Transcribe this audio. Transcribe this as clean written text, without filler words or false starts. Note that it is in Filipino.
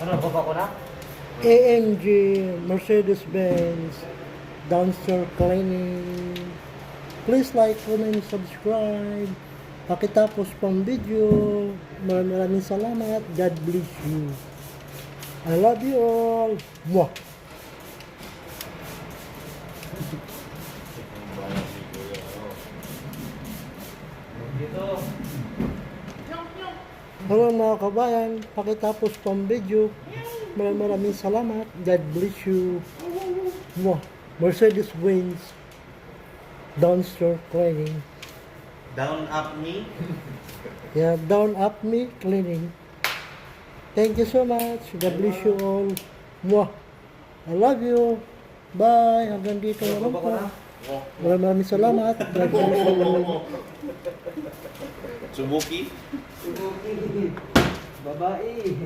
Ano, baba ko na? AMG, Mercedes-Benz, dumpster cleaning. Please like, comment, subscribe. Pakitapos pang video. Maraming salamat. God bless you. I love you all. Mwah! Dito. Hello mga kabayan, pakitapos pang video. Maraming salamat. God bless you. Mwah! Mercedes-Benz, dumpster cleaning. Down up me. Yeah, down up me cleaning. Thank you so much. God bless you all. Mwah! I love you. Bye. Hanggang dito na lang Baba ko po. na? Maraming salamat. God bless you all. Subuki. Babae.